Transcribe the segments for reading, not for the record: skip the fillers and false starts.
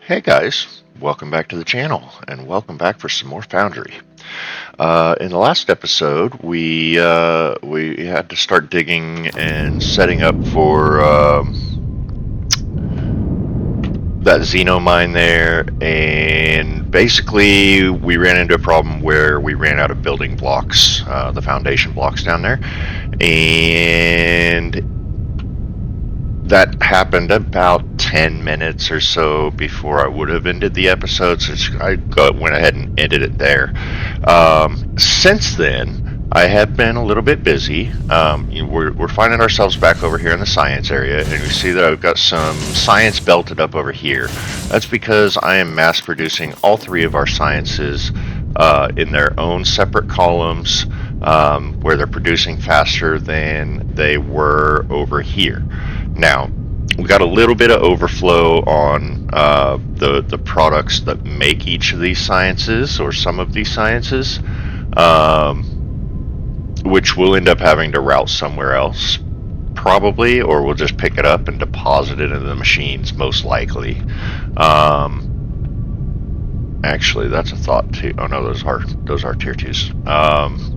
Hey guys, welcome back to the channel, and welcome back for some more Foundry. In the last episode, we had to start digging and setting up for that Xeno mine there, and basically we ran into a problem where we ran out of building blocks, the foundation blocks down there, and that happened about 10 minutes or so before I would have ended the episode, so I went ahead and ended it there. Since then, I have been a little bit busy. We're finding ourselves back over here in the science area, and we see that I've got some science belted up over here. That's because I am mass producing all three of our sciences in their own separate columns, where they're producing faster than they were over here. Now, we got a little bit of overflow on the products that make each of these sciences, or some of these sciences, which we'll end up having to route somewhere else, probably, or we'll just pick it up and deposit it into the machines, most likely. Actually, that's a thought too. Oh no, those are tier 2s.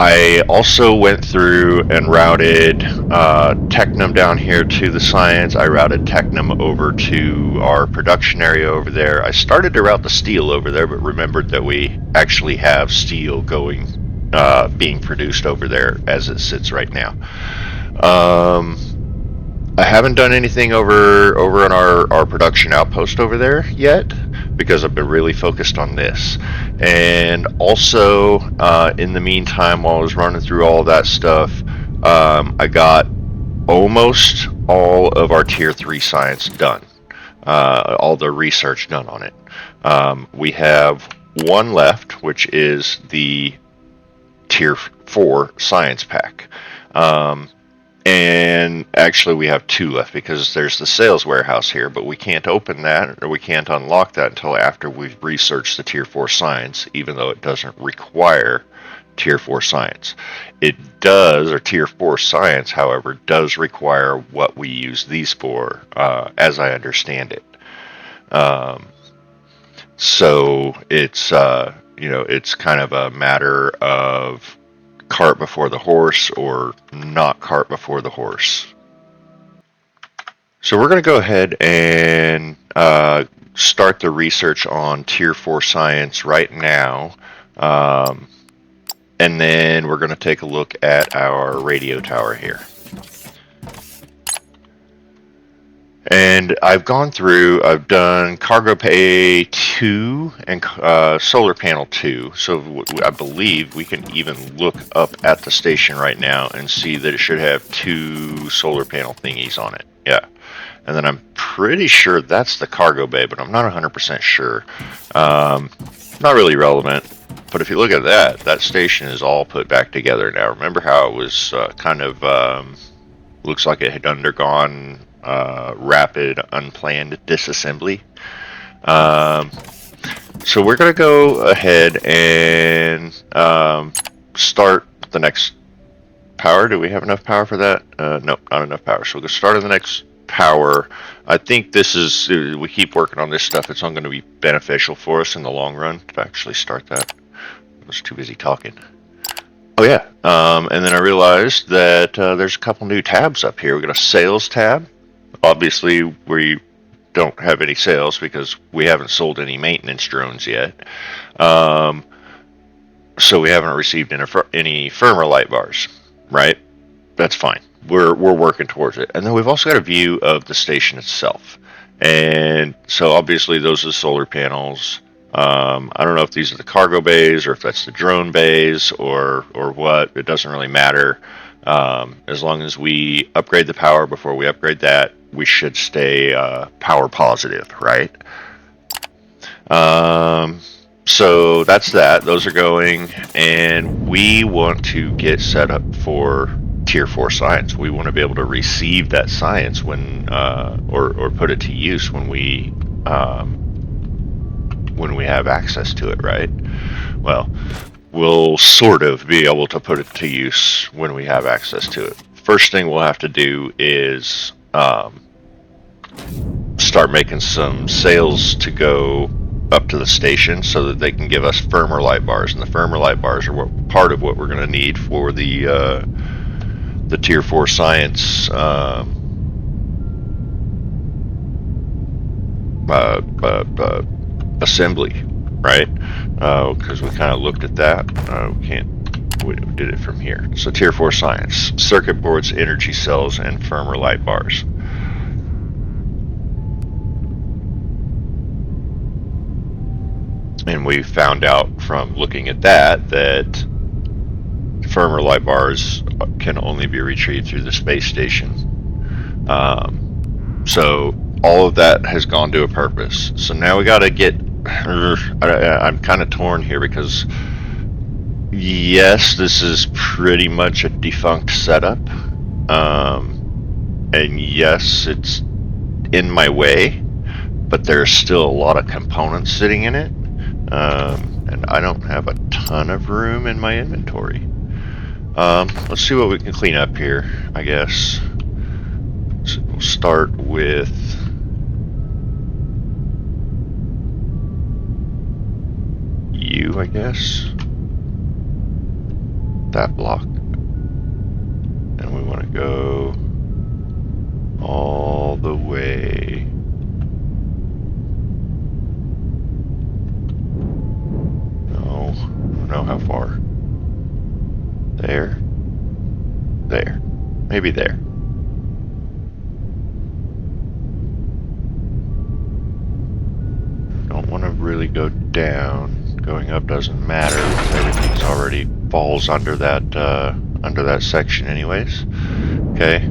I also went through and routed Technum down here to the science. I routed Technum over to our production area over there. I started to route the steel over there, but remembered that we actually have steel being produced over there as it sits right now. I haven't done anything over on our production outpost over there yet, because I've been really focused on this. And also, in the meantime, while I was running through all that stuff, I got almost all of our tier 3 science done. All the research done on it. We have one left, which is the tier 4 science pack. And actually we have two left, because there's the sales warehouse here, but we can't open that, or we can't unlock that until after we've researched the tier 4 science, even though it doesn't require tier 4 science. It does, or tier 4 science, however, does require what we use these for, as I understand it. So it's, it's kind of a matter of cart before the horse, or not cart before the horse. So we're going to go ahead and start the research on tier 4 science right now, and then we're going to take a look at our radio tower here. And I've gone through, I've done cargo pay 2 and solar panel 2. So I believe we can even look up at the station right now and see that it should have 2 solar panel thingies on it. Yeah. And then I'm pretty sure that's the cargo bay, but I'm not 100% sure. Not really relevant. But if you look at that station is all put back together now. Remember how it was kind of, looks like it had undergone rapid unplanned disassembly. So we're going to go ahead and start the next power. Do we have enough power for that? Nope, not enough power. So we'll start on the next power. I think this is, we keep working on this stuff, it's not going to be beneficial for us in the long run to actually start that. I was too busy talking. Oh yeah, and then I realized that there's a couple new tabs up here. We got a sales tab. Obviously, we don't have any sales because we haven't sold any maintenance drones yet. So we haven't received any Firmarlite bars, right? That's fine. We're working towards it. And then we've also got a view of the station itself. And so obviously those are the solar panels. I don't know if these are the cargo bays, or if that's the drone bays, or what. It doesn't really matter. As long as we upgrade the power before we upgrade that, we should stay power positive, right? So that's that. Those are going, and we want to get set up for tier 4 science. We want to be able to receive that science when, or put it to use when we have access to it, right? Well, we'll sort of be able to put it to use when we have access to it. First thing we'll have to do is start making some sales to go up to the station so that they can give us Firmarlite bars, and the Firmarlite bars are part of what we're going to need for the Tier 4 science assembly, right? Because we kind of looked at that. We did it from here. So Tier 4 science, circuit boards, energy cells, and Firmarlite bars. And we found out from looking at that Firmarlite bars can only be retrieved through the space station. So all of that has gone to a purpose. So now we got to get. I'm kind of torn here because yes, this is pretty much a defunct setup, and yes, it's in my way, but there's still a lot of components sitting in it, and I don't have a ton of room in my inventory. Let's see what we can clean up here, I guess. So we'll start with you, I guess. That block. And we want to go all the way. No, I don't know how far. There. There. Maybe there. Don't want to really go down. Going up doesn't matter because everything's already falls under that section anyways. Okay,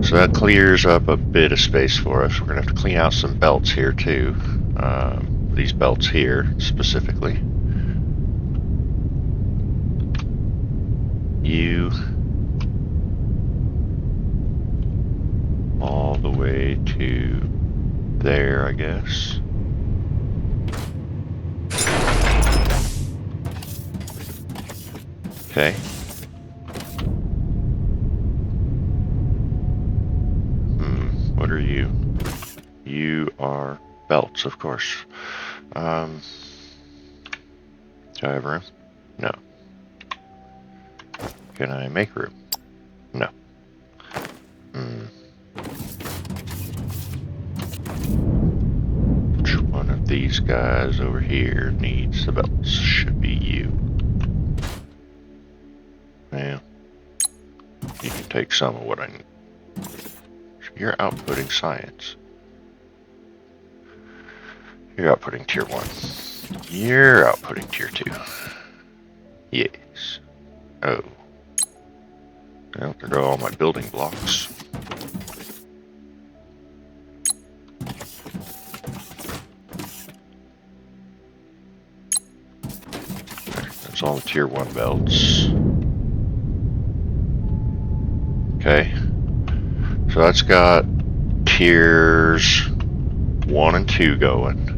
so that clears up a bit of space for us. We're gonna have to clean out some belts here too. These belts here specifically. You all the way to there, I guess. Okay. What are you? You are belts, of course. Do I have room? No. Can I make room? No. Which one of these guys over here needs the belts? Should be you. Well, you can take some of what I need. You're outputting science. You're outputting tier 1. You're outputting tier 2. Yes. Oh. Well, there go all my building blocks. That's all the tier 1 belts. Okay. So that's got tiers 1 and 2 going.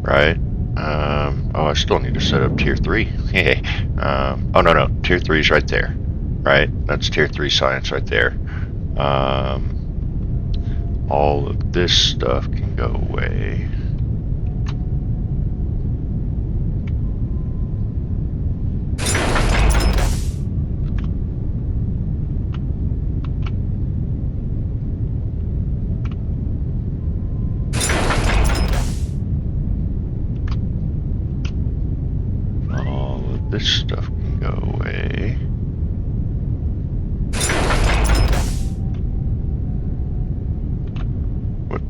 Right? Oh, I still need to set up tier 3. Hey. Oh, no. Tier 3 is right there. Right? That's tier 3 science right there. All of this stuff can go away. This stuff can go away. What?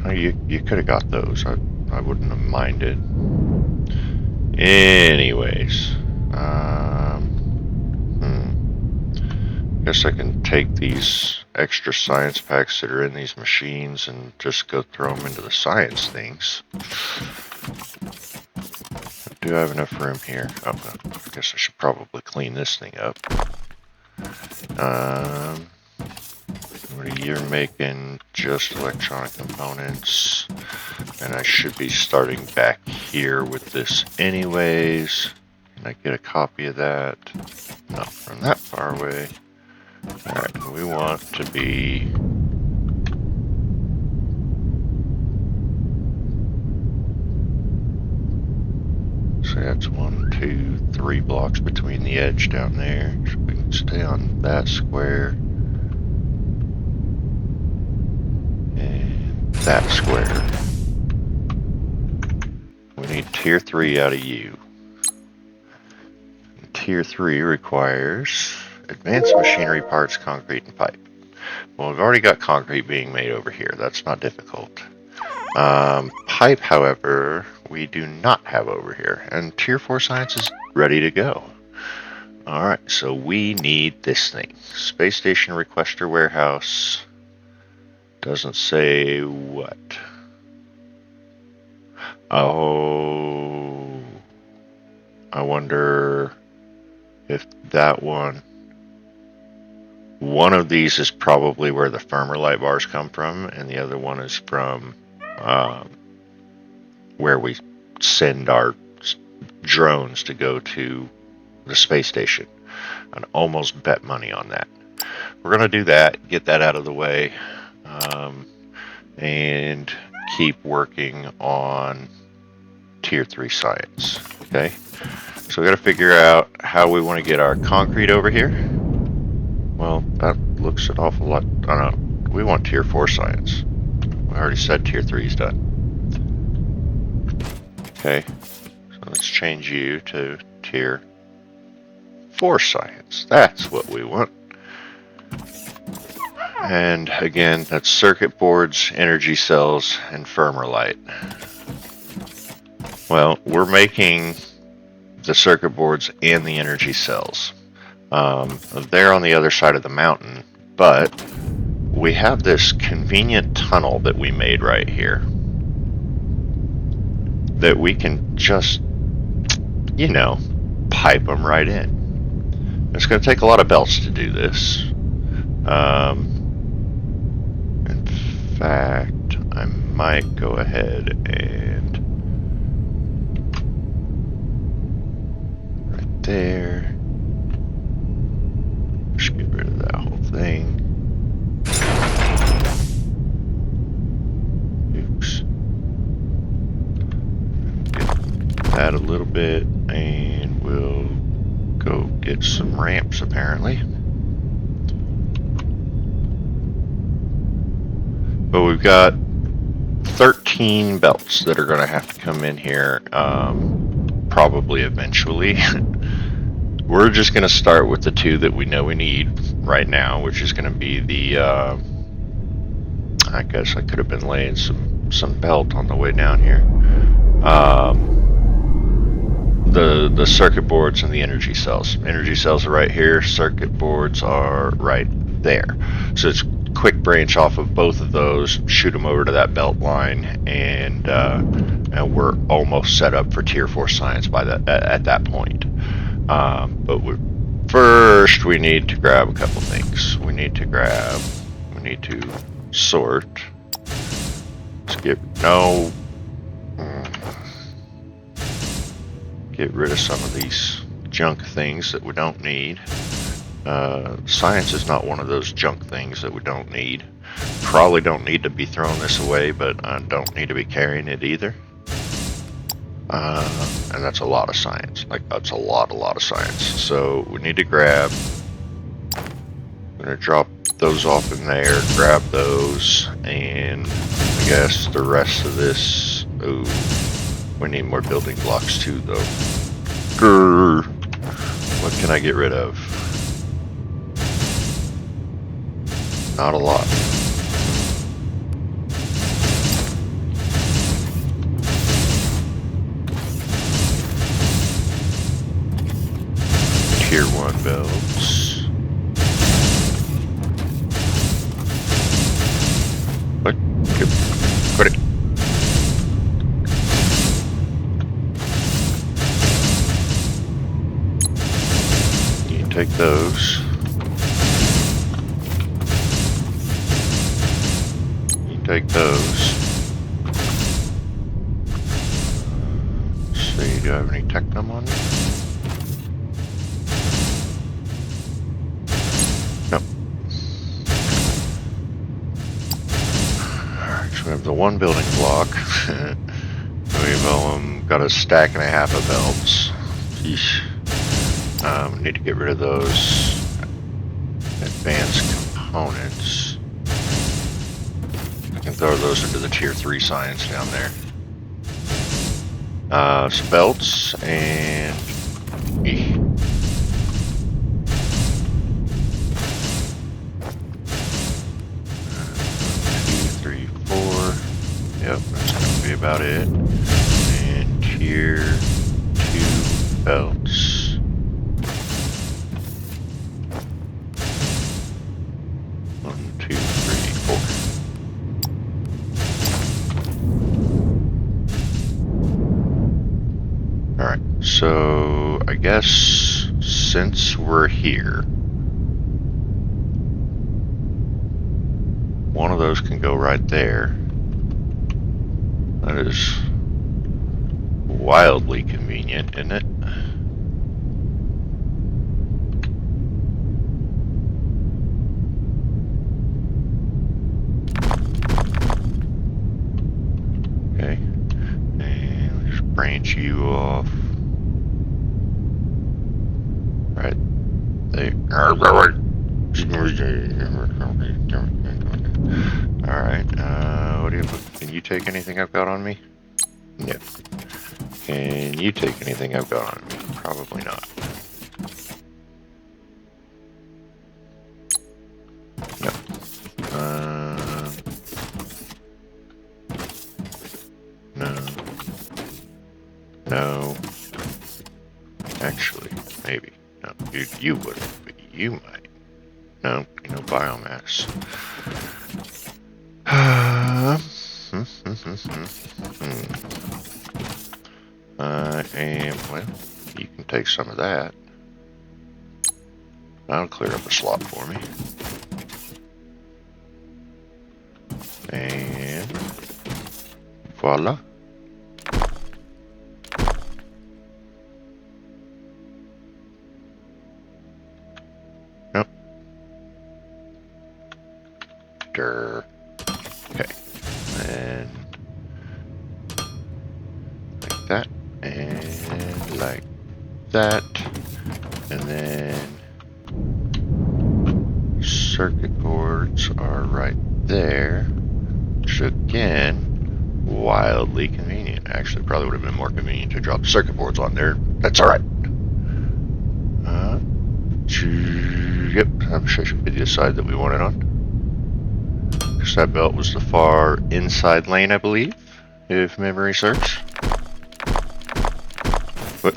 Oh, you could have got those. I wouldn't have minded. Anyways, guess I can take these extra science packs that are in these machines and just go throw them into the science things. Do I have enough room here? Oh, I guess I should probably clean this thing up. You're making just electronic components, and I should be starting back here with this anyways. Can I get a copy of that? Not from that far away. Alright, we want to be the edge down there. So we can stay on that square. And that square. We need tier 3 out of you. And tier 3 requires advanced machinery parts, concrete, and pipe. Well, we've already got concrete being made over here. That's not difficult. Pipe, however, we do not have over here. And tier 4 science is ready to go. Alright, so we need this thing. Space Station Requester Warehouse. Doesn't say what. Oh, I wonder if that one of these is probably where the Firmarlite bars come from, and the other one is from where we send our drones to go to the space station. I'd almost bet money on that. We're going to do that, get that out of the way, and keep working on tier 3 science. Okay, so we got to figure out how we want to get our concrete over here. Well, that looks an awful lot. I don't know. We want tier 4 science. We already said tier 3 is done. Okay, so let's change you to tier 4 science. That's what we want. And again, that's circuit boards, energy cells, and Firmarlite. Well, we're making the circuit boards and the energy cells. They're on the other side of the mountain, but we have this convenient tunnel that we made right here that we can just, you know, pipe them right in. It's going to take a lot of belts to do this. In fact, I might go ahead and right there. Just get rid of that whole thing. Oops. Get that a little bit, and we'll go get some ramps apparently. But we've got 13 belts that are going to have to come in here, probably eventually. We're just going to start with the 2 that we know we need right now, which is going to be the, I guess I could have been laying some belt on the way down here. The circuit boards and the energy cells. Energy cells are right here, circuit boards are right there. So it's quick branch off of both of those, shoot them over to that belt line, and we're almost set up for tier 4 science by at that point. But first we need to grab a couple things. We need to sort. Get rid of some of these junk things that we don't need. Science is not one of those junk things that we don't need. Probably don't need to be throwing this away, but I don't need to be carrying it either. And that's a lot of science. Like, that's a lot of science. So we need to grab. I'm gonna drop those off in there. Grab those, and I guess the rest of this. Ooh, we need more building blocks too, though. Grrr. What can I get rid of? Not a lot. Tier 1 belts. What? Put it. You can take those. Take those. Let's see, do I have any Technum on me? Nope. Alright, so we have the 1 building block. We've got a stack and a half of belts. Yeesh. Need to get rid of those advanced components. I can throw those into the tier 3 science down there. Some belts and... 3, 4. Yep, that's going to be about it. And tier 2 belts. One, two, three, four. Alright, so I guess since we're here, one of those can go right there. That is wildly convenient, isn't it? Okay, and we'll just branch you off right there. Alright, what do you put? Can you take anything I've got on me? Yep. Can you take anything I've got on me? Probably not. No. No. No. Actually, maybe. No, you wouldn't, but you might. No, no biomass. And, well, you can take some of that. That'll clear up a slot for me. And voila. Nope. Durr. Okay. And like that. And like that. And then circuit boards are right there. Which again, wildly convenient. Actually, probably would have been more convenient to drop the circuit boards on there. That's alright. Yep, I'm sure it should be the side that we want it on. Because that belt was the far inside lane, I believe, if memory serves. But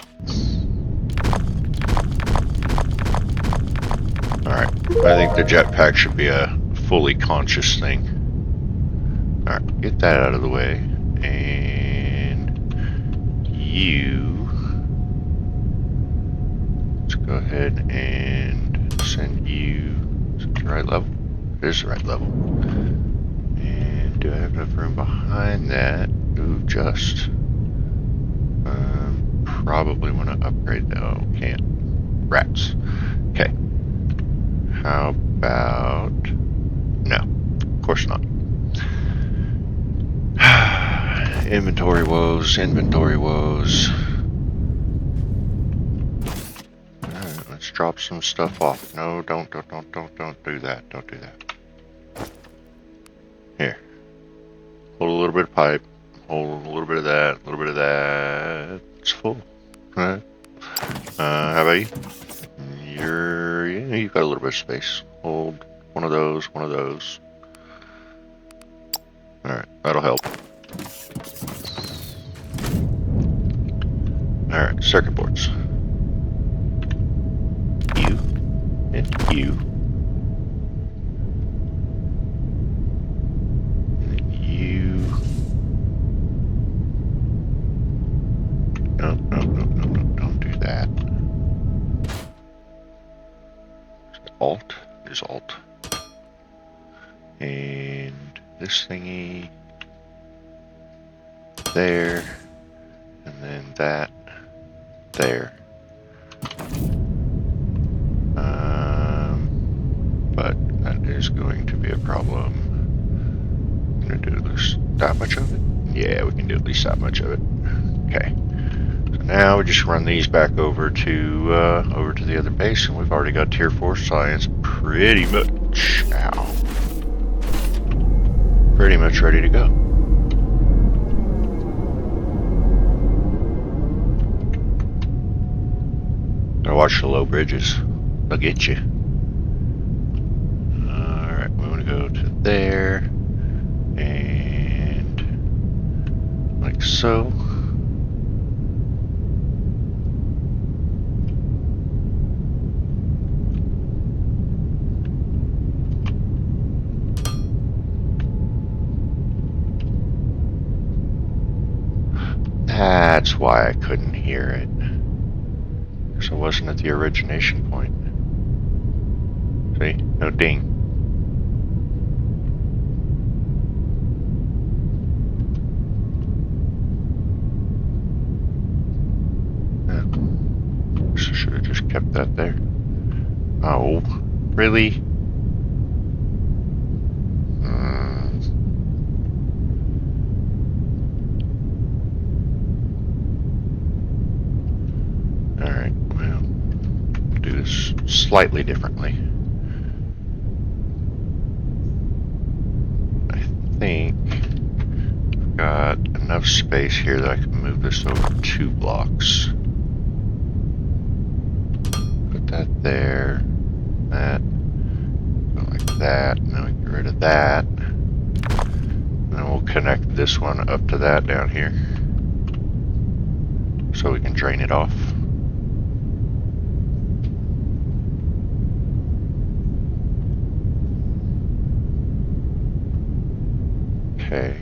alright, I think the jetpack should be a fully conscious thing. Alright, get that out of the way. And you... let's go ahead and send you... is it the right level? It is the right level. And do I have enough room behind that? Ooh, just. Probably want to upgrade that. Oh, can't. Rats. Okay. How about... no, of course not. Inventory woes, inventory woes. Alright, let's drop some stuff off. No, don't do that. Don't do that. Here. Hold a little bit of pipe. Hold a little bit of that, a little bit of that. It's full. Alright. How about you? Yeah, you've got a little bit of space. Hold one of those, one of those. Alright, that'll help. Alright, circuit boards. You and you. And you. No, don't do that. Alt is Alt. And this thingy there, and then that there. But that is going to be a problem. I'm gonna do at least that much of it. Yeah, we can do at least that much of it. Okay. So now we just run these back over to the other base, and we've already got tier 4 science pretty much ready to go. Gotta watch the low bridges. They'll get you. Alright, we want to go to there. And like so. That's why I couldn't hear it. Because I wasn't at the origination point. See? No ding. Yeah. So should have just kept that there. Oh, really? Alright, well, do this slightly differently. I think I've got enough space here that I can move this over 2 blocks. Put that there, that, go like that, and then we get rid of that. And then we'll connect this one up to that down here, so we can drain it off. Okay,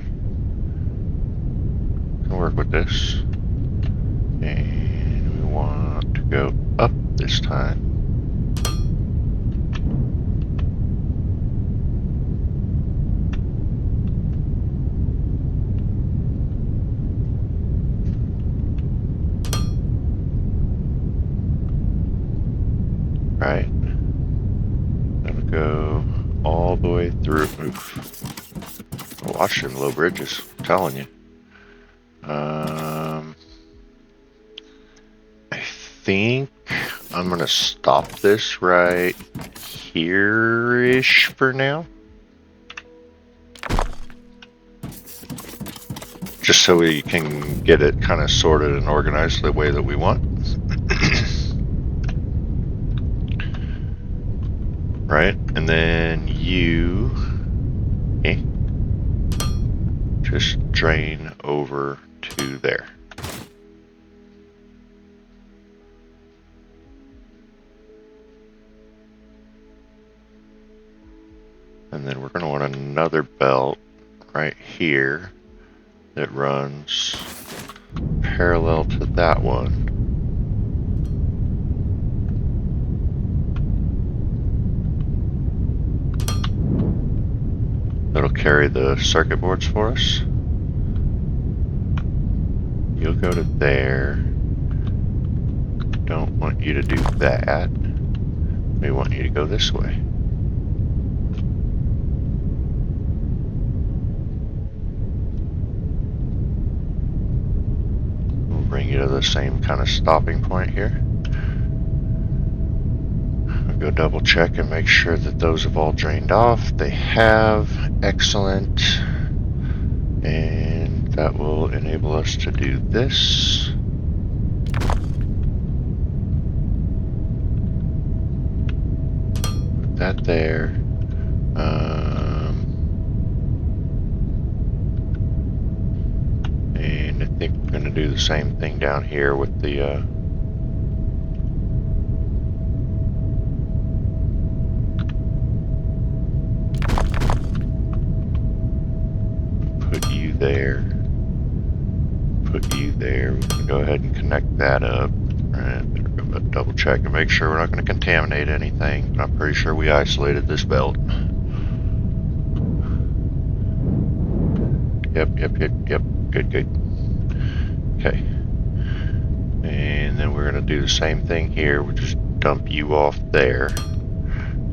can work with this, and we want to go up this time. Right, that'll go all the way through. Oof. Watch them low bridges, I'm telling you. I think I'm gonna stop this right here-ish for now. Just so we can get it kind of sorted and organized the way that we want. Right, and then you... Okay. Just drain over to there. And then we're going to want another belt right here that runs parallel to that one. That'll carry the circuit boards for us. You'll go to there. Don't want you to do that. We want you to go this way. We'll bring you to the same kind of stopping point here. Go double check and make sure that those have all drained off. They have. Excellent. And that will enable us to do this. Put that there. And I think we're going to do the same thing down here with the there, put you there. We're going to go ahead and connect that up. Alright, better go double check and make sure we're not going to contaminate anything. But I'm pretty sure we isolated this belt. Yep. Good. Okay. And then we're going to do the same thing here. We'll just dump you off there.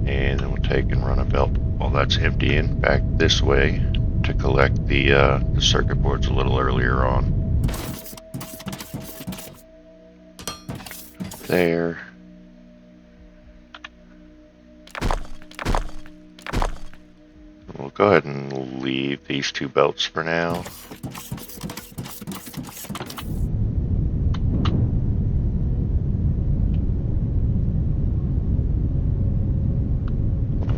And then we'll take and run a belt while that's emptying back this way to collect the circuit boards a little earlier on. there. We'll go ahead and leave these 2 belts for now.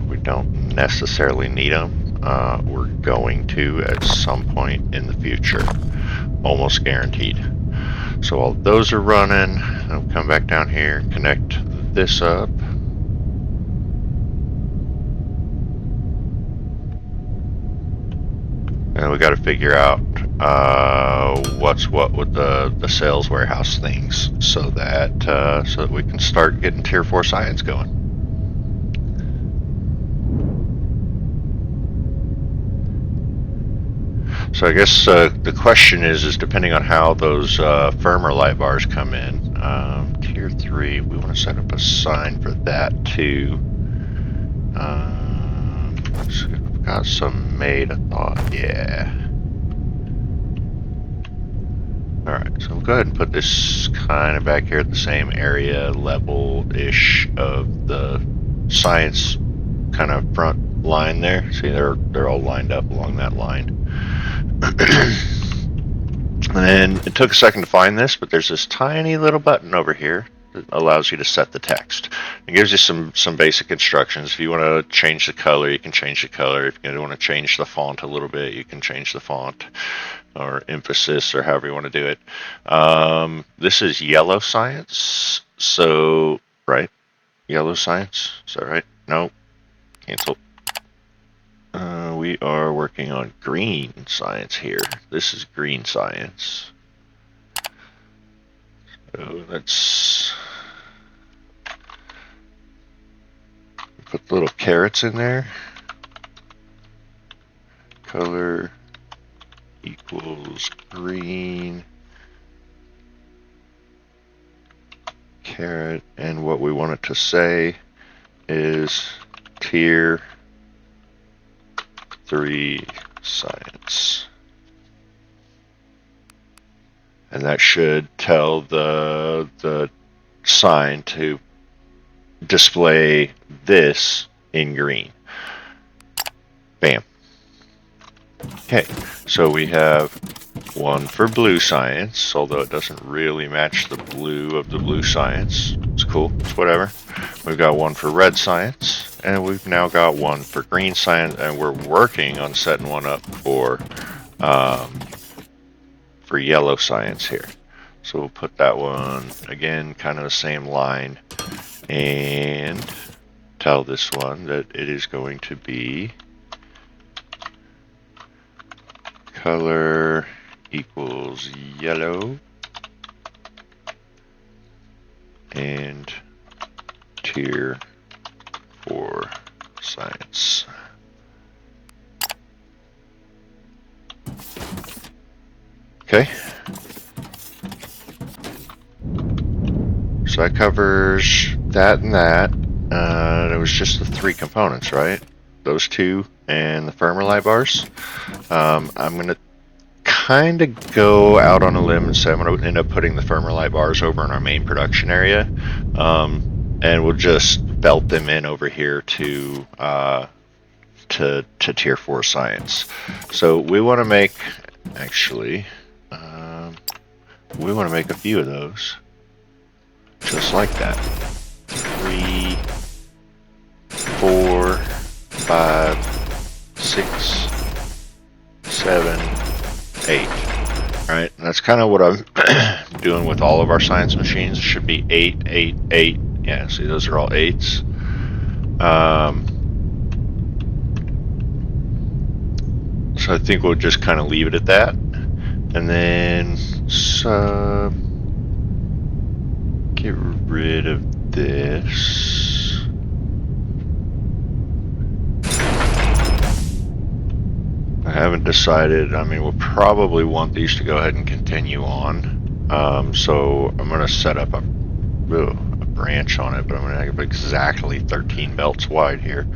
We don't necessarily need them. We're going to at some point in the future. Almost guaranteed. So while those are running, I'll come back down here, connect this up. And we got to figure out what's what with the sales warehouse things, so that we can start getting tier 4 science going. So I guess the question is depending on how those Firmarlite bars come in. Tier 3, we want to set up a sign for that too. So we've got some made, I thought, yeah. Alright, so we'll go ahead and put this kind of back here at the same area level-ish of the science kind of front line there. See, they're all lined up along that line. And then it took a second to find this, but there's this tiny little button over here that allows you to set the text. It gives you some basic instructions. If you want to change the color, you can change the color. If you want to change the font a little bit, you can change the font or emphasis or however you want to do it. This is yellow science. So, right? Yellow science? Is that right? No. Cancel. We are working on green science here. This is green science. So let's put little carrots in there. Color equals green. Caret, and what we want it to say is tier 3 science. And that should tell the sign to display this in green. Bam. Okay, so we have one for blue science, although it doesn't really match the blue of the blue science. It's cool, it's whatever. We've got one for red science, and we've now got one for green science, and we're working on setting one up for yellow science here. So we'll put that one, again, kind of the same line, and tell this one that it is going to be color equals yellow and tier 4 science. Okay. So that covers that and that. It was just the 3 components, right? Those 2 and the Firmarlite bars. I'm going to kind of go out on a limb and say I'm going to end up putting the Firmarlite bars over in our main production area. And we'll just belt them in over here to tier 4 science. So we want to make, actually, we want to make a few of those. Just like that. 3, 4, 5, 6, 7, 8. Right? And that's kind of what I'm doing with all of our science machines. It should be 8, 8, 8. Yeah, see, those are all 8s. So I think we'll just kind of leave it at that. And then get rid of this. I haven't decided. I mean, we'll probably want these to go ahead and continue on. So I'm going to set up a branch on it, but I'm going to have exactly 13 belts wide here.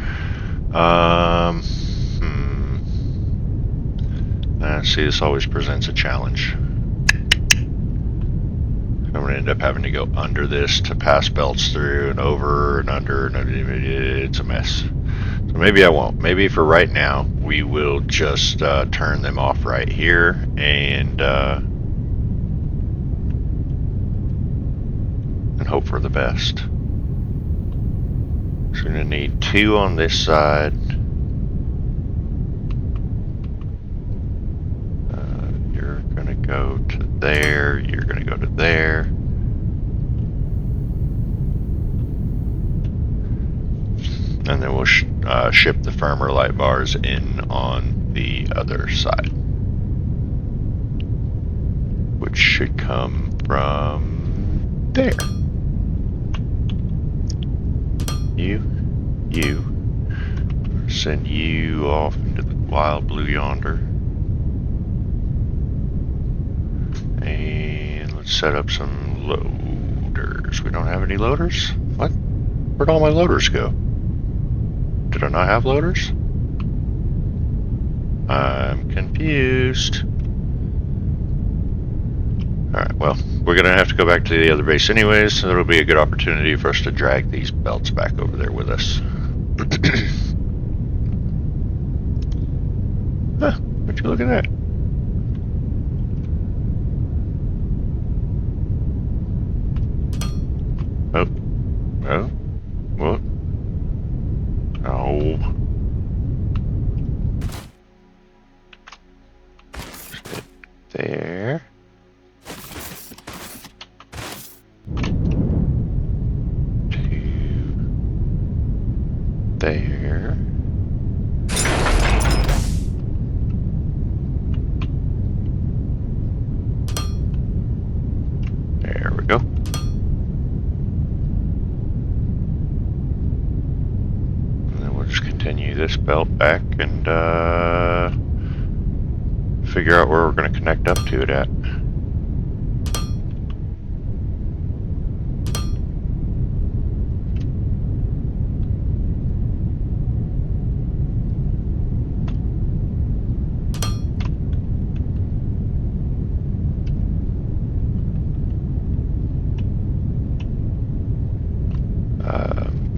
See, this always presents a challenge. I'm going to end up having to go under this to pass belts through and over and under, and it's a mess. So maybe I won't. Maybe for right now, we will just turn them off right here and hope for the best. So we're going to need 2 on this side. You're going to go to there. You're going to go to there. And then we'll ship the Firmarlite bars in on the other side, which should come from there. You. Send you off into the wild blue yonder. And let's set up some loaders. We don't have any loaders? What? Where'd all my loaders go? Did I not have loaders? I'm confused. Alright, well, we're going to have to go back to the other base anyways, so it'll be a good opportunity for us to drag these belts back over there with us. Huh, would you look at that? Oh, what? Oh. There. There. There we go. And then we'll just continue this belt back and figure out where we're going to connect up to it at.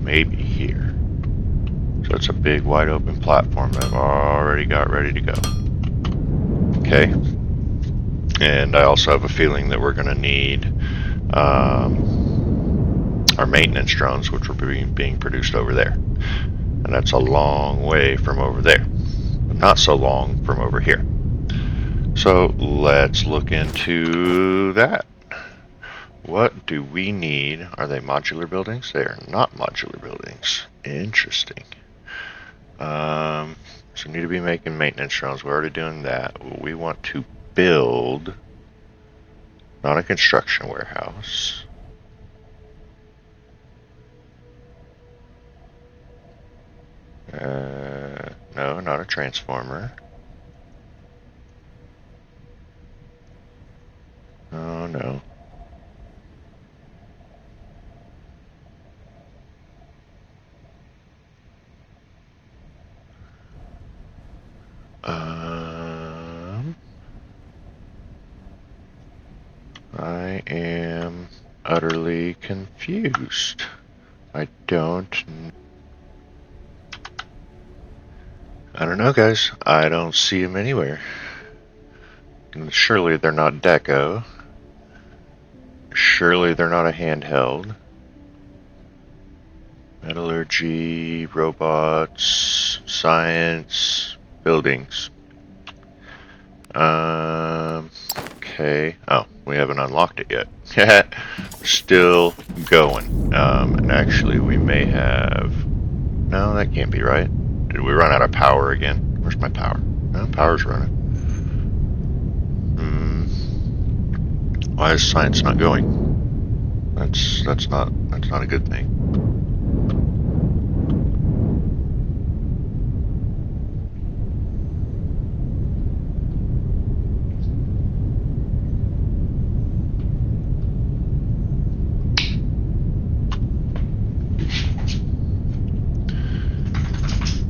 Maybe here. So it's a big wide open platform that I've already got ready to go. Okay. And I also have a feeling that we're going to need our maintenance drones, which are being produced over there. And that's a long way from over there. But not so long from over here. So let's look into that. What do we need? Are they modular buildings? They are not modular buildings. Interesting. So we need to be making maintenance drones. We're already doing that. We want to build, not a construction warehouse. No, not a transformer. Oh no. I am utterly confused. I don't know, guys. I don't see them anywhere. And surely they're not deco. Surely they're not a handheld. Metallurgy, robots, science, buildings. Okay. Oh, we haven't unlocked it yet. Still going. And actually, we may have. No, that can't be right. Did we run out of power again? Where's my power? No, power's running. Why is science not going? That's not a good thing.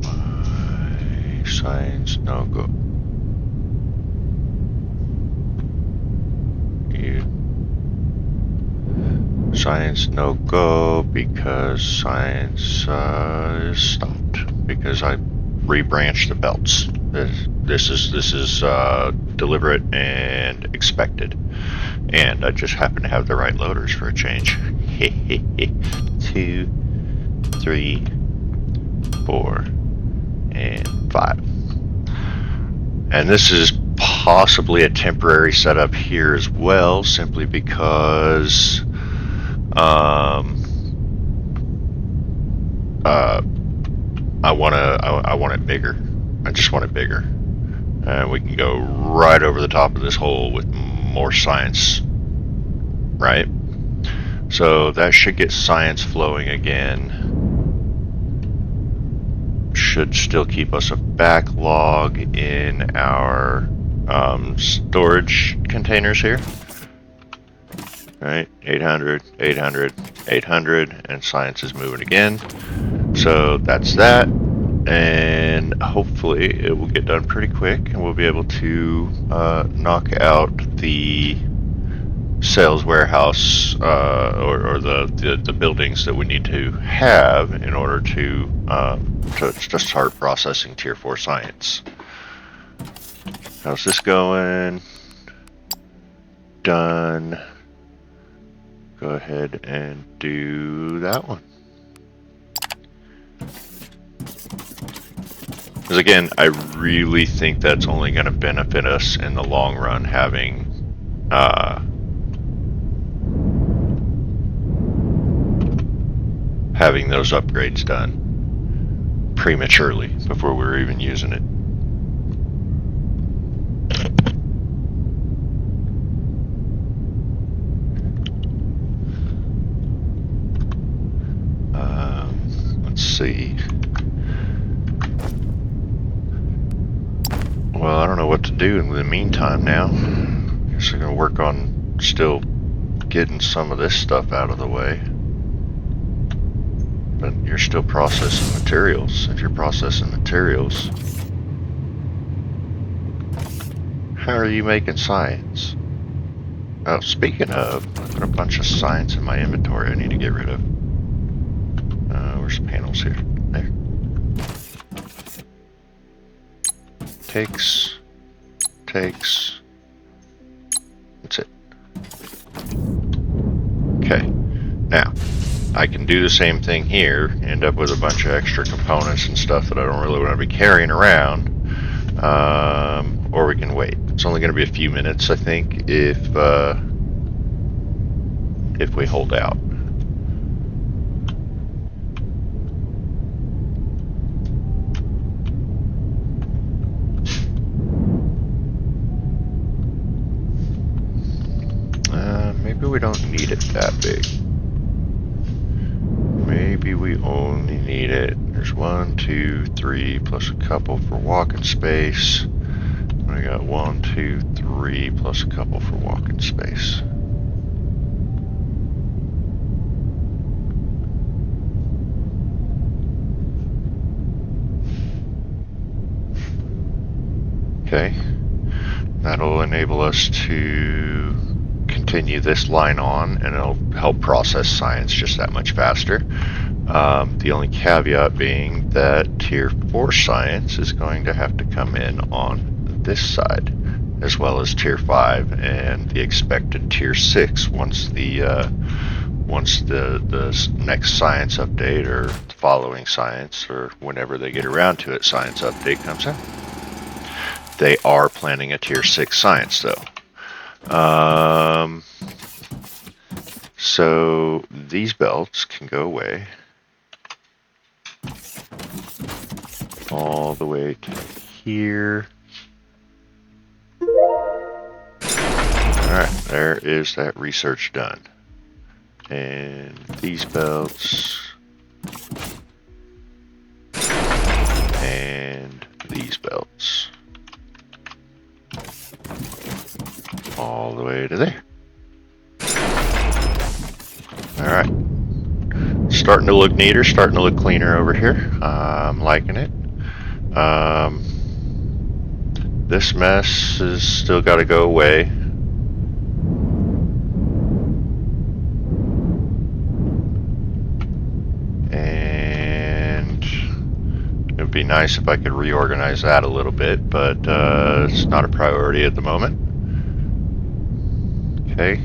Why science no go? You Science no go because science is stopped because I rebranched the belts. This is deliberate and expected, and I just happen to have the right loaders for a change. 2, 3, 4, and 5. And this is possibly a temporary setup here as well, simply because I want it bigger. I just want it bigger. And we can go right over the top of this hole with more science, right? So that should get science flowing again. Should still keep us a backlog in our storage containers here. Right, 800, 800, 800, and science is moving again. So that's that, and hopefully it will get done pretty quick, and we'll be able to knock out the sales warehouse or the buildings that we need to have in order to start processing Tier 4 science. How's this going? Done. Go ahead and do that one. Because again, I really think that's only going to benefit us in the long run, having those upgrades done prematurely before we were even using it. Let's see. Well, I don't know what to do in the meantime now. Guess we're going to work on still getting some of this stuff out of the way. But you're still processing materials. If you're processing materials, how are you making science? Oh, speaking of, I've got a bunch of science in my inventory I need to get rid of. Where's the panels here? There. Takes. That's it. Okay. Now, I can do the same thing here, end up with a bunch of extra components and stuff that I don't really want to be carrying around, or we can wait. It's only going to be a few minutes, I think, if we hold out. Maybe we don't need it that big. Maybe we only need it. There's 1, 2, 3, plus a couple for walking space. I got 1, 2, 3, plus a couple for walking space. Okay. That'll enable us to continue this line on, and it'll help process science just that much faster. The only caveat being that Tier 4 science is going to have to come in on this side, as well as Tier 5 and the expected Tier 6 once the next science update, or the following science, or whenever they get around to it, science update comes out. They are planning a Tier 6 science though. So these belts can go away all the way to here. Alright, there is that research done. And these belts and these belts all the way to there. Alright. Starting to look neater, starting to look cleaner over here. I'm liking it. This mess has still got to go away. be nice if I could reorganize that a little bit, but it's not a priority at the moment. Okay.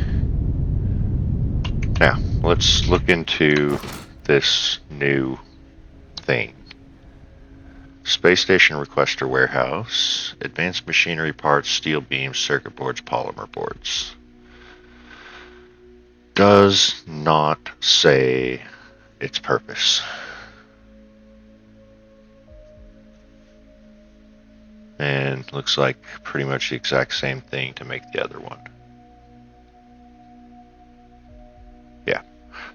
Now, let's look into this new thing. Space Station Requester Warehouse, Advanced Machinery Parts, Steel Beams, Circuit Boards, Polymer Boards. Does not say its purpose. And looks like pretty much the exact same thing to make the other one. Yeah.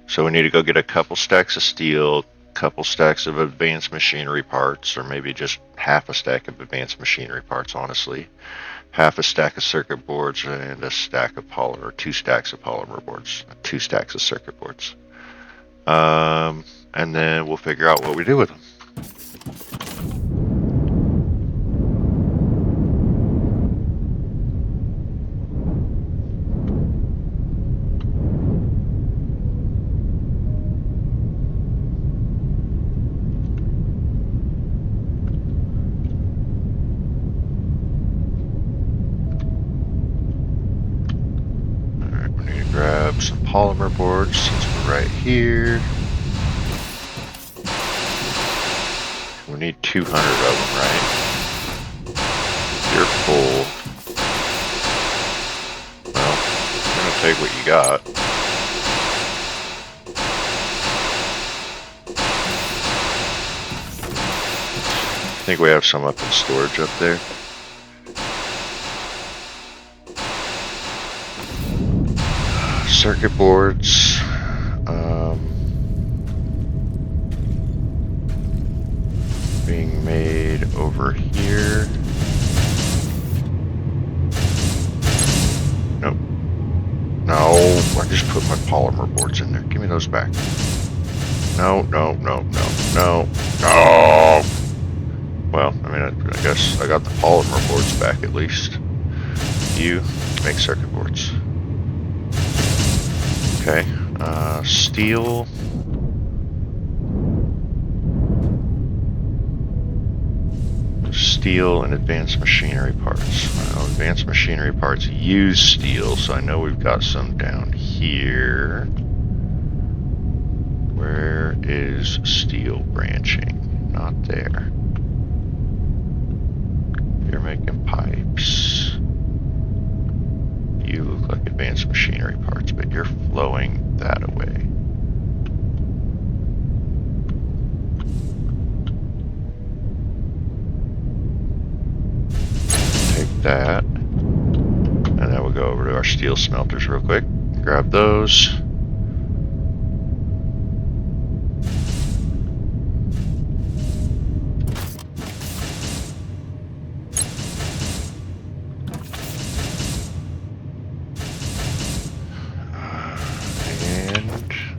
So we need to go get a couple stacks of steel, couple stacks of advanced machinery parts, or maybe just half a stack of advanced machinery parts, honestly. Half a stack of circuit boards and a stack of polymer, 2 stacks of polymer boards, 2 stacks of circuit boards. And then we'll figure out what we do with them. Grab some polymer boards since we're right here. We need 200 of them, right? You're full. Well, I'm gonna take what you got. I think we have some up in storage up there. Circuit boards, being made over here. Nope. No, I just put my polymer boards in there. Give me those back. No, no, no, no, no, no. Well, I mean, I guess I got the polymer boards back at least. You make circuit boards. Okay, steel. Steel and advanced machinery parts. Well, advanced machinery parts use steel, so I know we've got some down here. Where is steel branching? Not there. You're making pipes. You look like advanced machinery parts, but you're flowing that away. Take that. And then we'll go over to our steel smelters real quick. Grab those.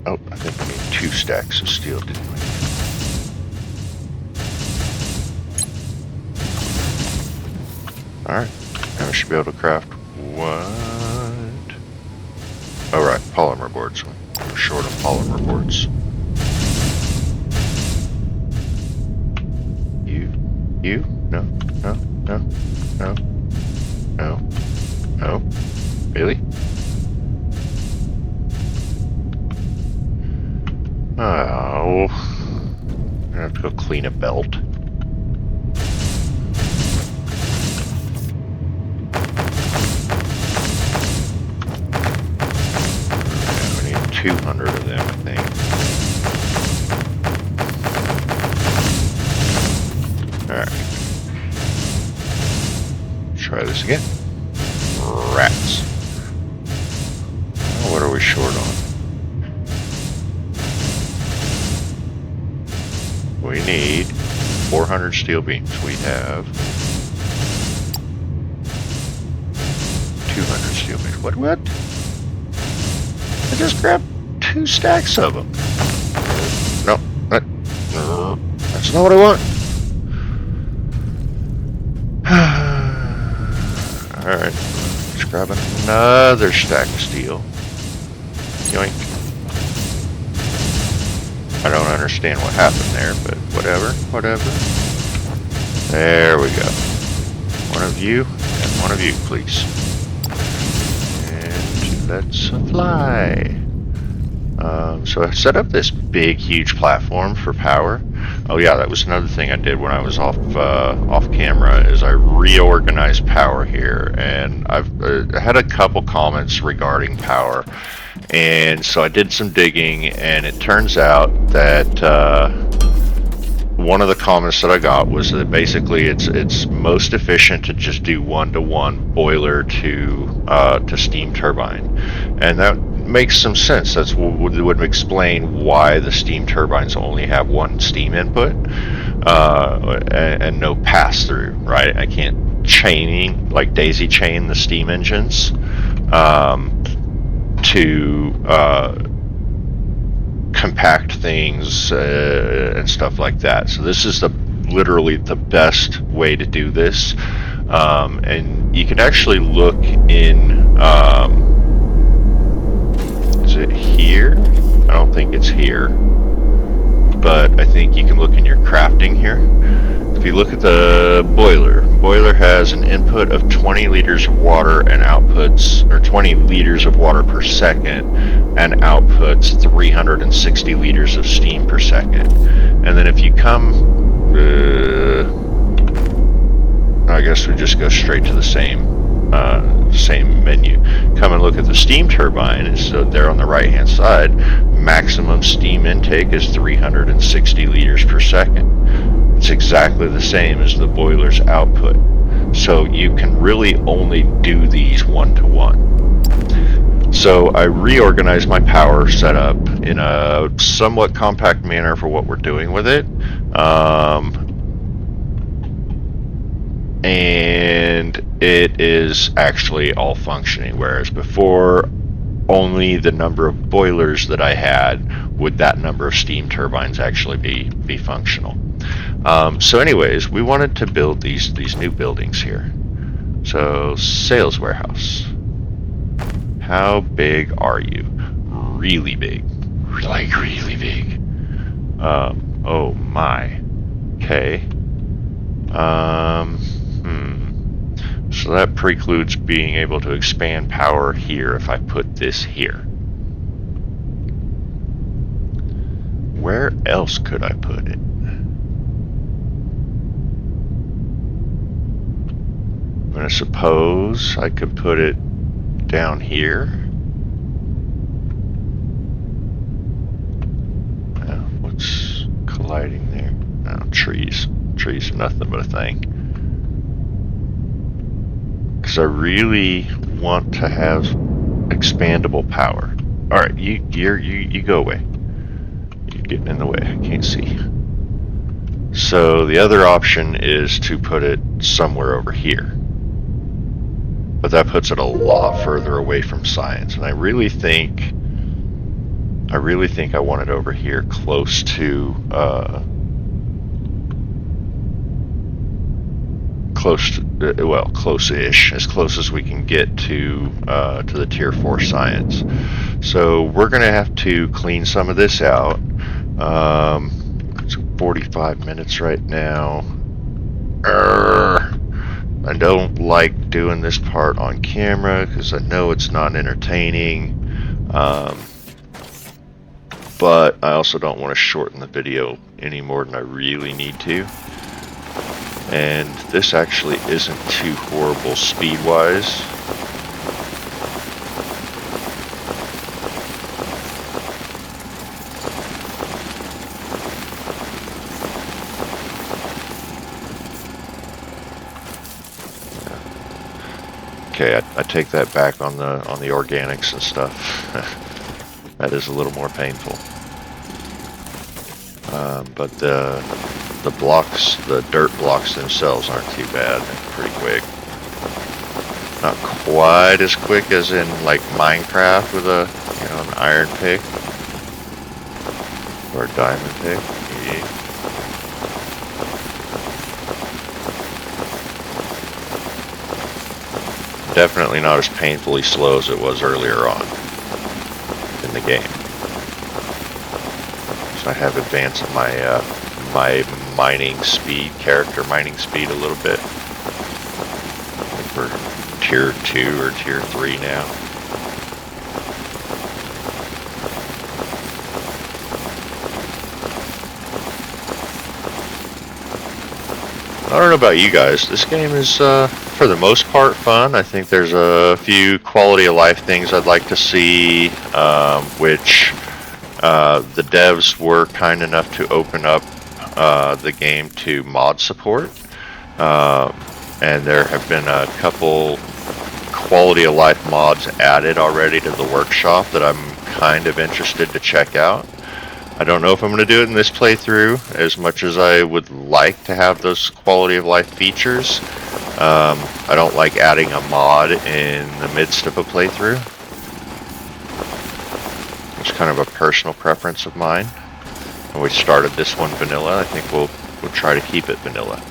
Oh, I think we need 2 stacks of steel, didn't we? Alright, now we should be able to craft what? Oh right, polymer boards. We're short of polymer boards. You? No, no, no, no, no, no. Really? Oh, I'm gonna have to go clean a belt. Yeah, we need 200 of them, I think. Alright. Try this again. Rats. What are we short on? We need 400 steel beams. We have 200 steel beams. What? I just grabbed 2 stacks of them. No, that's not what I want. Alright, let's grab another stack of steel. Yoink. I don't understand what happened there, but whatever. There we go. One of you and one of you, please. And let's fly. So I set up this big, huge platform for power. Oh yeah, that was another thing I did when I was off camera. Is I reorganized power here, and I've had a couple comments regarding power, and so I did some digging, and it turns out that one of the comments that I got was that basically it's most efficient to just do 1-to-1 boiler to steam turbine, and that makes some sense. That's what would explain why the steam turbines only have one steam input and no pass through. Right? I can't daisy chain the steam engines to compact things and stuff like that. So this is literally the best way to do this, and you can actually look in. Is it here? I don't think it's here, but I think you can look in your crafting here. If you look at the boiler has an input of 20 liters of water and outputs, or 20 liters of water per second, and outputs 360 liters of steam per second. And then if you come, I guess we just go straight to the same menu. Come and look at the steam turbine. It's there on the right hand side. Maximum steam intake is 360 liters per second. It's exactly the same as the boiler's output. So you can really only do these 1-to-1. So I reorganized my power setup in a somewhat compact manner for what we're doing with it. And it is actually all functioning, whereas before only the number of boilers that I had would that number of steam turbines actually be functional. So anyways, we wanted to build these new buildings here. So sales warehouse. How big are you? Really big. Like really big. Oh my. Okay. So that precludes being able to expand power here if I put this here. Where else could I put it? I'm going to suppose I could put it down here. What's colliding there? Oh, trees. Trees are nothing but a thing. Because I really want to have expandable power. Alright, you go away. You're getting in the way, I can't see. So the other option is to put it somewhere over here. But that puts it a lot further away from science, and I really think I want it over here close to close-ish, as close as we can get to the tier 4 science. So we're gonna have to clean some of this out. It's 45 minutes right now. I don't like doing this part on camera because I know it's not entertaining, but I also don't want to shorten the video any more than I really need to. And this actually isn't too horrible speed-wise. Okay, I take that back on the organics and stuff. That is a little more painful. But the blocks, the dirt blocks themselves aren't too bad. They're pretty quick. Not quite as quick as in like Minecraft with a an iron pick or a diamond pick. Yeah. Definitely not as painfully slow as it was earlier on in the game. So I have advanced my my mining speed, character mining speed a little bit. We're tier 2 or tier 3 now. I don't know about you guys, this game is for the most part fun. I think there's a few quality of life things I'd like to see, which the devs were kind enough to open up the game to mod support, and there have been a couple quality of life mods added already to the workshop that I'm kind of interested to check out. I don't know if I'm going to do it in this playthrough as much as I would like to have those quality of life features. I don't like adding a mod in the midst of a playthrough. It's kind of a personal preference of mine. And we started this one vanilla. I think we'll try to keep it vanilla,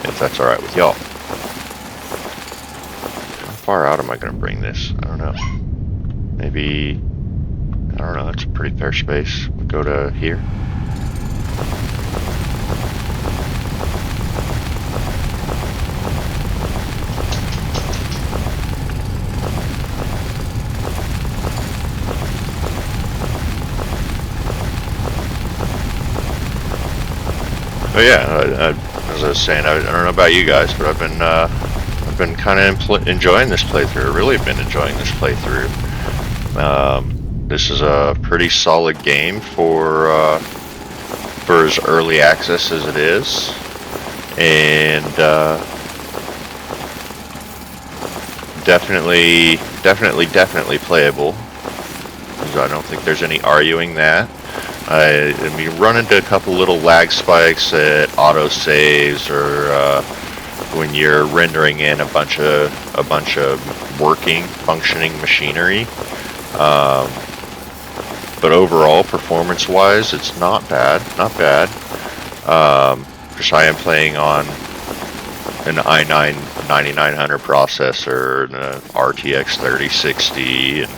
if that's alright with y'all. How far out am I going to bring this? I don't know. Maybe, I don't know, that's a pretty fair space. We'll go to here. But yeah, as I was saying, I don't know about you guys, but I've been kind of enjoying this playthrough. Really been enjoying this playthrough. This is a pretty solid game for as early access as it is, and definitely playable. I don't think there's any arguing that. I mean, run into a couple little lag spikes at auto saves, or when you're rendering in a bunch of working, functioning machinery. But overall, performance-wise, it's not bad. Not bad. Because I am playing on an i9 9900 processor and a RTX 3060, and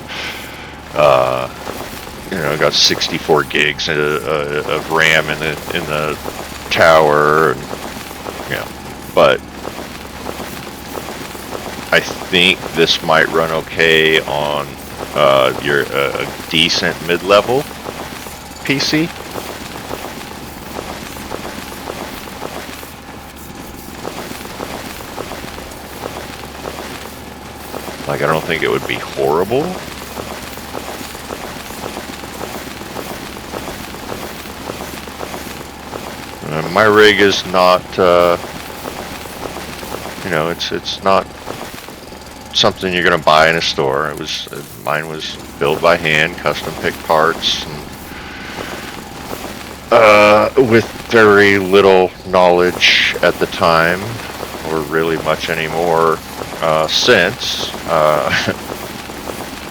you know, got 64 gigs of RAM in the tower, and you know, but I think this might run okay on your a decent mid-level PC. Like, I don't think it would be horrible. My rig is not, you know, it's not something you're gonna buy in a store. Mine was built by hand, custom picked parts, and, with very little knowledge at the time, or really much anymore since,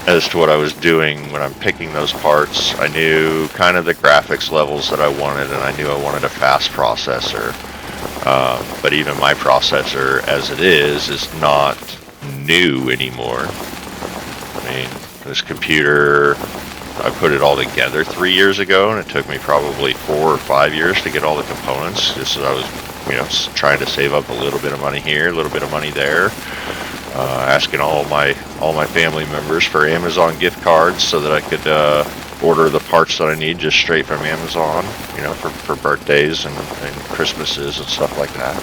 as to what I was doing when I'm picking those parts. I knew kind of the graphics levels that I wanted, and I knew I wanted a fast processor. But even my processor, as it is not new anymore. I mean, this computer, I put it all together 3 years ago, and it took me probably 4 or 5 years to get all the components, just as I was, you know, trying to save up a little bit of money here, a little bit of money there. Asking all my family members for Amazon gift cards so that I could order the parts that I need just straight from Amazon, you know, for birthdays and Christmases and stuff like that.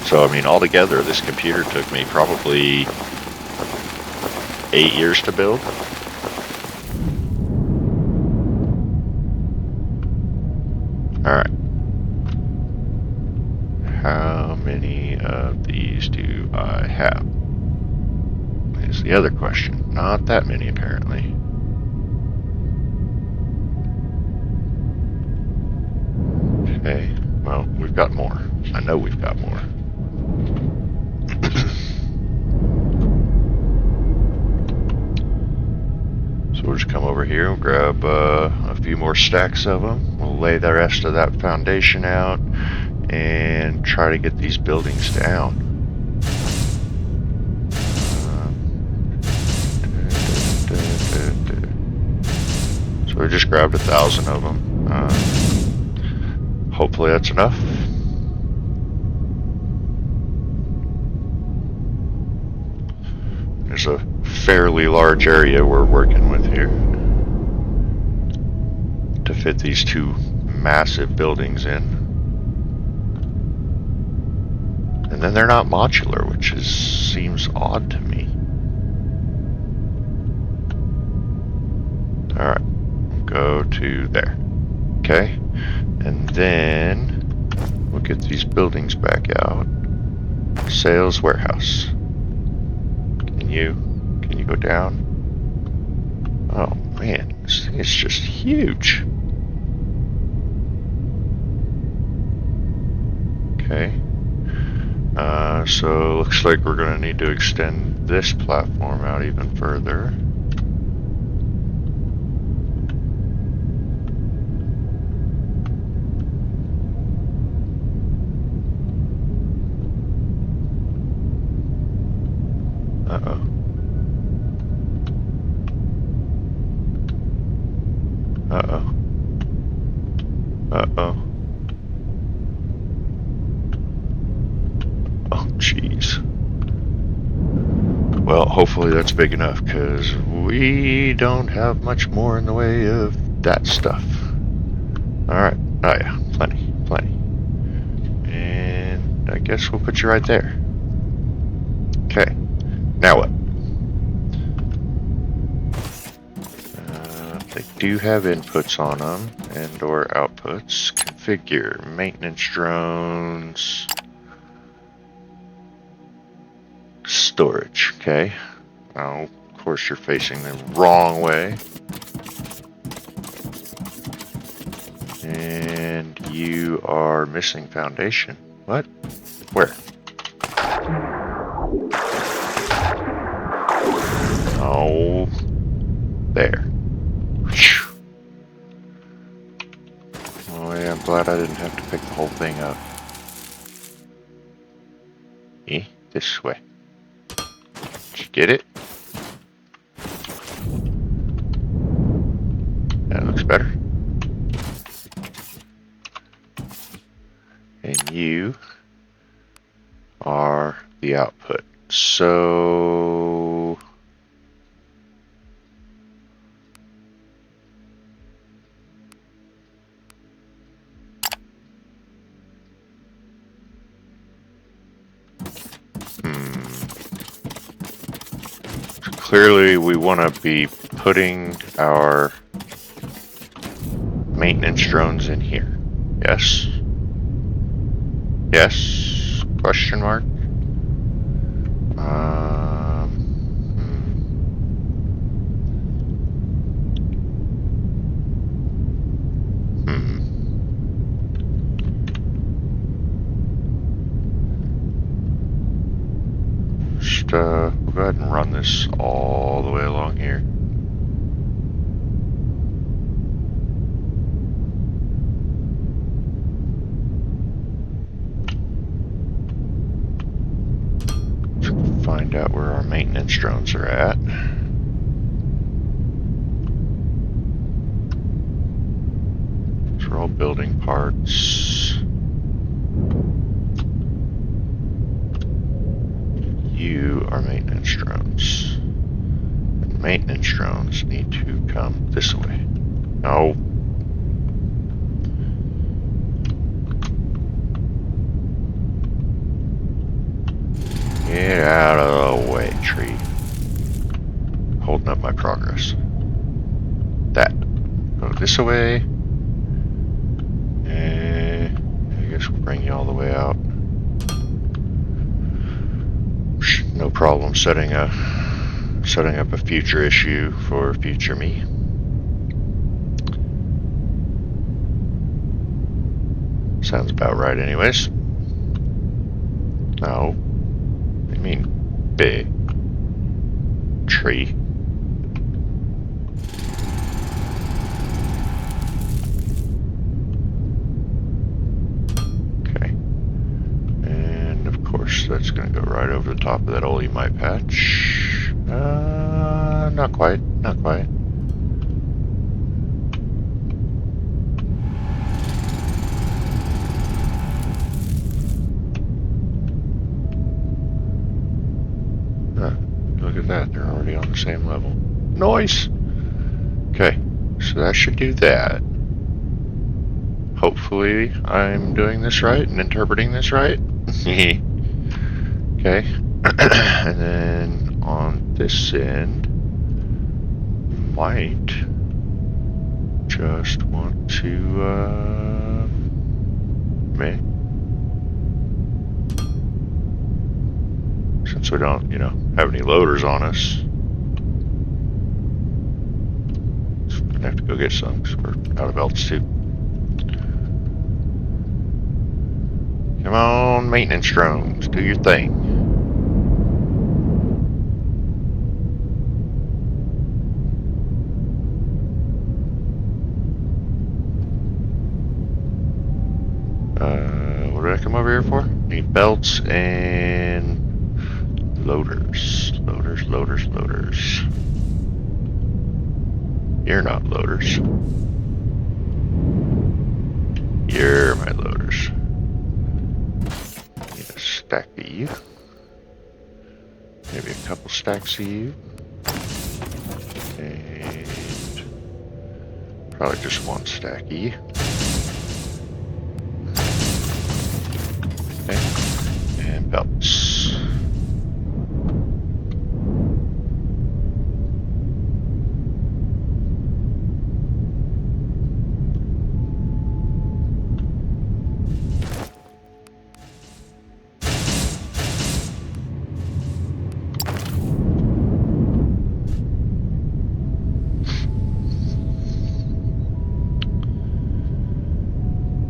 So, I mean, altogether, this computer took me probably 8 years to build. Alright. How many of these do I have? Is the other question. Not that many, apparently. Okay, well, we've got more. I know we've got more. So we'll just come over here and grab a few more stacks of them. We'll lay the rest of that foundation out and try to get these buildings down. So we just grabbed 1,000 of them. Hopefully that's enough. There's a fairly large area we're working with here to fit these two massive buildings in. And then they're not modular, which seems odd to me. Alright, go to there. Okay, and then we'll get these buildings back out. Sales warehouse. Can you go down? Oh man, this thing is just huge. Okay. So looks like we're gonna need to extend this platform out even further. Uh-oh. Uh-oh. Uh-oh. Oh, jeez. Well, hopefully that's big enough, because we don't have much more in the way of that stuff. Alright. Oh yeah, plenty. And I guess we'll put you right there. Okay. Now what? They do have inputs on them and or outputs. Configure maintenance drones. Storage, okay. Now, of course, you're facing the wrong way. And you are missing foundation. What? Where? Oh, there. Oh yeah, I'm glad I didn't have to pick the whole thing up. This way. Did you get it? That looks better. And you are the output. So clearly we want to be putting our maintenance drones in here. Yes? Yes? Question mark? Just, we'll go ahead and run this all the way along here. Find out where our maintenance drones are at. These are all building parts. You are maintenance drones. And maintenance drones need to come this way. No. Get out of the way, tree. Holding up my progress. That. Go this way. And I guess we'll bring you all the way out. No problem setting up a future issue for future me. Sounds about right anyways. No. I mean, big tree. Okay. And of course, that's going to go right over the top of that old EMI patch. Not quite. Not quite. already on the same level. Nice! Okay, so that should do that. Hopefully I'm doing this right and interpreting this right. Okay. And then on this end, might just want to, since we don't, have any loaders on us, we're gonna have to go get some because we're out of altitude. Come on, maintenance drones, do your thing. What did I come over here for? Need belts and loaders. Loaders. You're not loaders. You're my loaders. Need a stack of you. Maybe a couple stacks of you. And probably just one stack of you. Okay. And belts.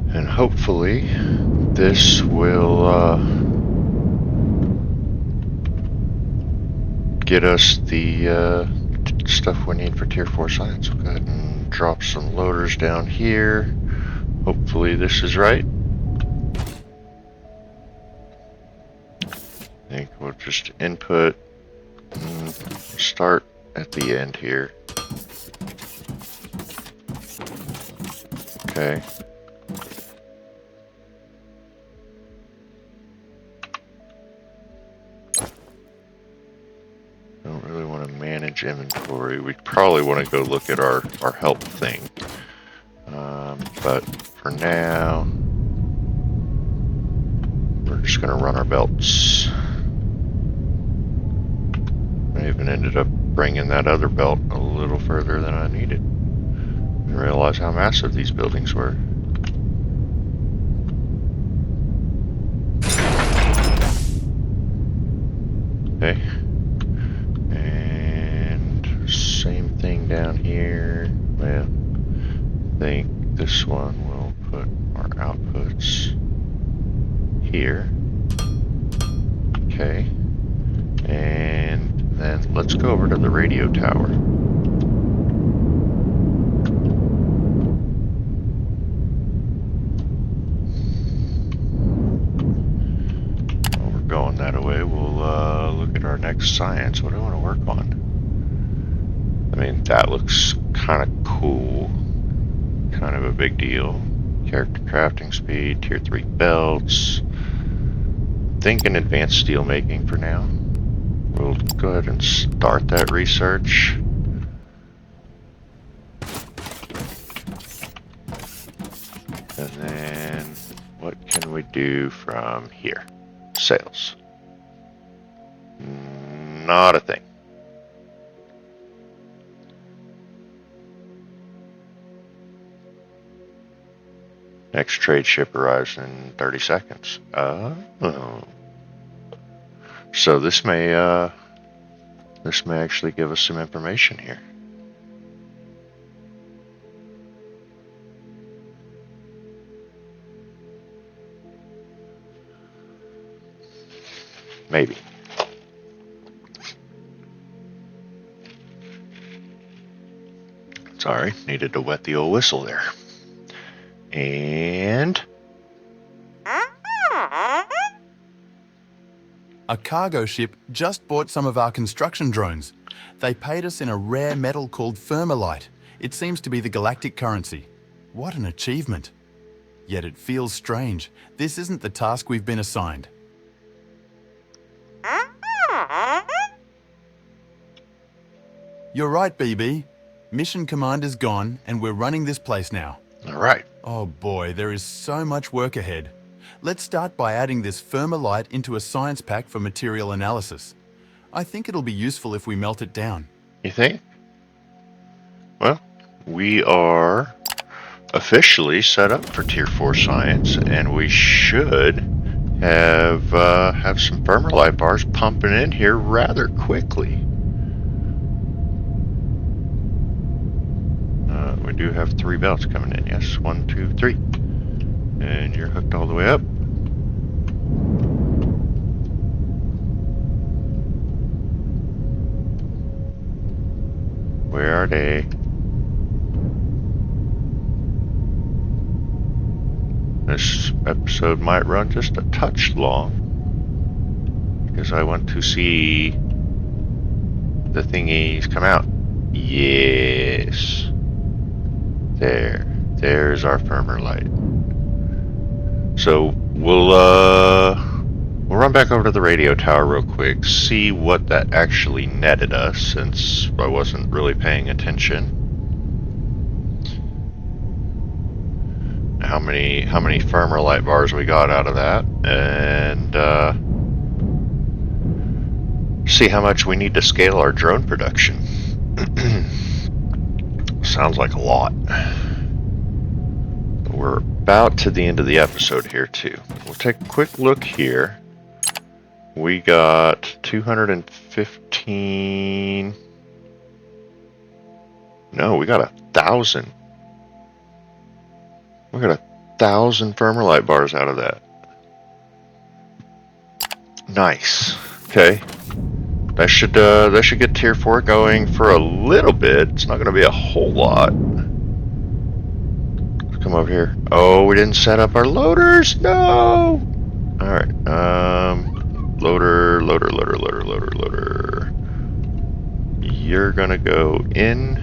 And hopefully this will get us the stuff we need for tier 4 science. We'll go ahead and drop some loaders down here. Hopefully this is right. I think we'll just input and start at the end here. Okay. Don't really want to manage inventory. We probably want to go look at our help thing. But for now, we're just going to run our belts. I even ended up bringing that other belt a little further than I needed. I didn't realize how massive these buildings were. Okay. And same thing down here. Well, I think this one will put our outputs here. Okay. And then let's go over to the radio tower. While we're going that way, we'll look at our next science. What do I want to work on? I mean, that looks kind of cool. Kind of a big deal. Character crafting speed, tier 3 belts. Thinking advanced steel making for now. We'll go ahead and start that research. And then what can we do from here? Sales. Not a thing. Next trade ship arrives in 30 seconds. So this may actually give us some information here. Maybe. Sorry, needed to wet the old whistle there. And a cargo ship just bought some of our construction drones. They paid us in a rare metal called Firmarlite. It seems to be the galactic currency. What an achievement. Yet it feels strange. This isn't the task we've been assigned. You're right, BB. Mission Commander's gone, and we're running this place now. All right. Oh boy, there is so much work ahead. Let's start by adding this Firmarlite into a science pack for material analysis. I think it'll be useful if we melt it down. You think? Well, we are officially set up for Tier 4 science, and we should have some Firmarlite bars pumping in here rather quickly. We do have 3 belts coming in. Yes, 1, 2, 3. And you're hooked all the way up. Where are they? This episode might run just a touch long because I want to see the thingies come out. Yes. There's our Firmarlite. So we'll run back over to the radio tower real quick, see what that actually netted us, since I wasn't really paying attention. How many Firmarlite bars we got out of that, and see how much we need to scale our drone production. Sounds like a lot. We're about to the end of the episode here too. We'll take a quick look here. We got 215. No, we got 1,000. We got 1,000 Firmarlite bars out of that. Nice. Okay. That should get Tier 4 going for a little bit. It's not going to be a whole lot. Let's come over here. Oh, we didn't set up our loaders. No. All right. Loader. You're gonna go in,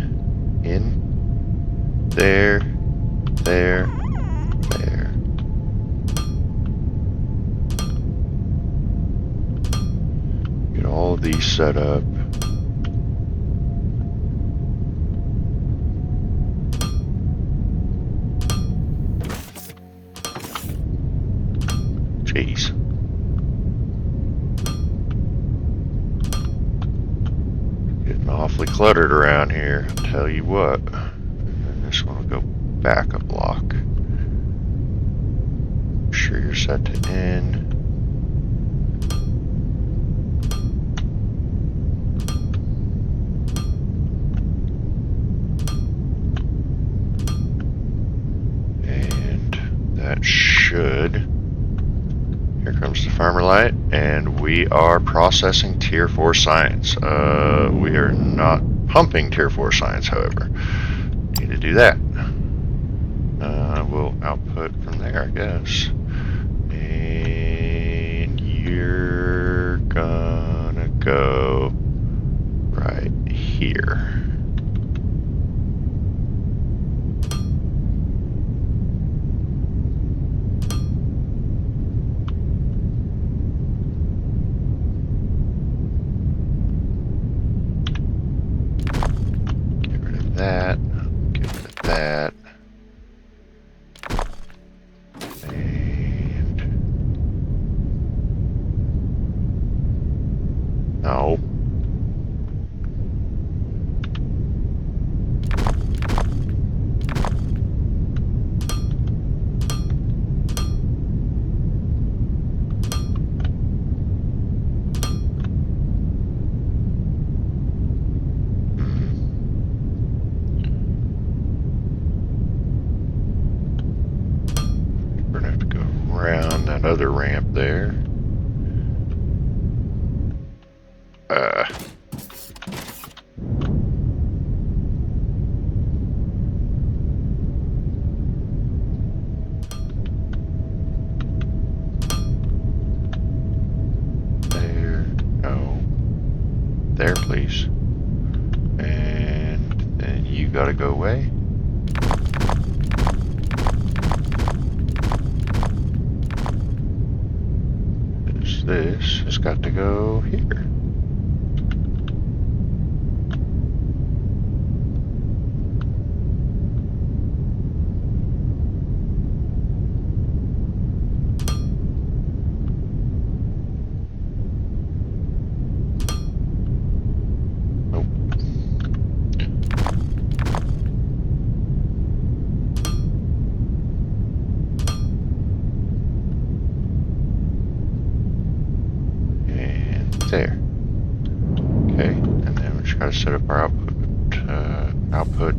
there. Get all these set up. Jeez. Getting awfully cluttered around here, I'll tell you what. And this one will go back a block. Make sure you're set to in. And that should... Here comes the Firmarlite, and we are processing Tier 4 science. We are not pumping Tier 4 science, however. Need to do that. We'll output from there, I guess. And you're gonna go right here. That, get rid of that, and no. Other ramp there. There, no. There, please. And then you gotta go away. This has got to go here. there. Okay, and then we just gotta set up our output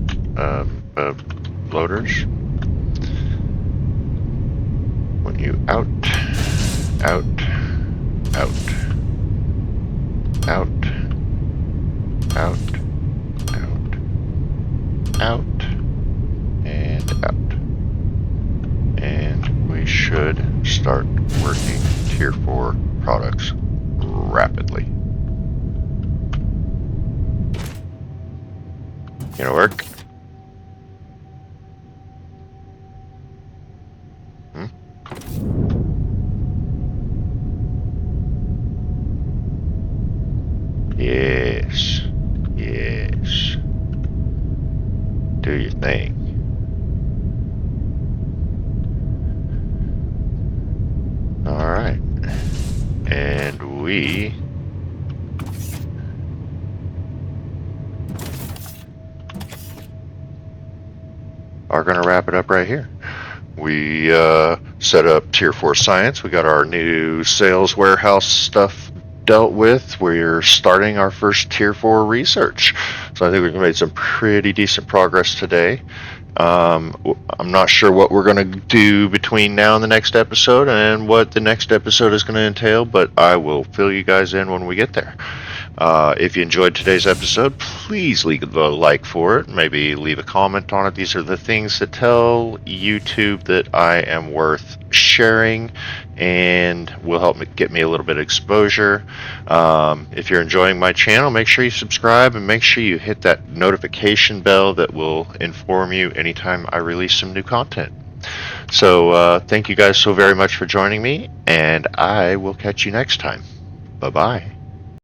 loaders. When you out, out, out, out, out, out, out, and out. And we should start working Tier 4 products rapidly. Gonna work? Yes. Yes. Do your thing. Alright. And we are going to wrap it up right here. We set up Tier 4 Science. We got our new sales warehouse stuff dealt with. We're starting our first Tier 4 research. So I think we've made some pretty decent progress today. I'm not sure what we're going to do between now and the next episode and what the next episode is going to entail, but I will fill you guys in when we get there. If you enjoyed today's episode, please leave a like for it. Maybe leave a comment on it. These are the things that tell YouTube that I am worth sharing and will help get me a little bit of exposure. If you're enjoying my channel, make sure you subscribe and make sure you hit that notification bell that will inform you anytime I release some new content. So thank you guys so very much for joining me, and I will catch you next time. Bye-bye.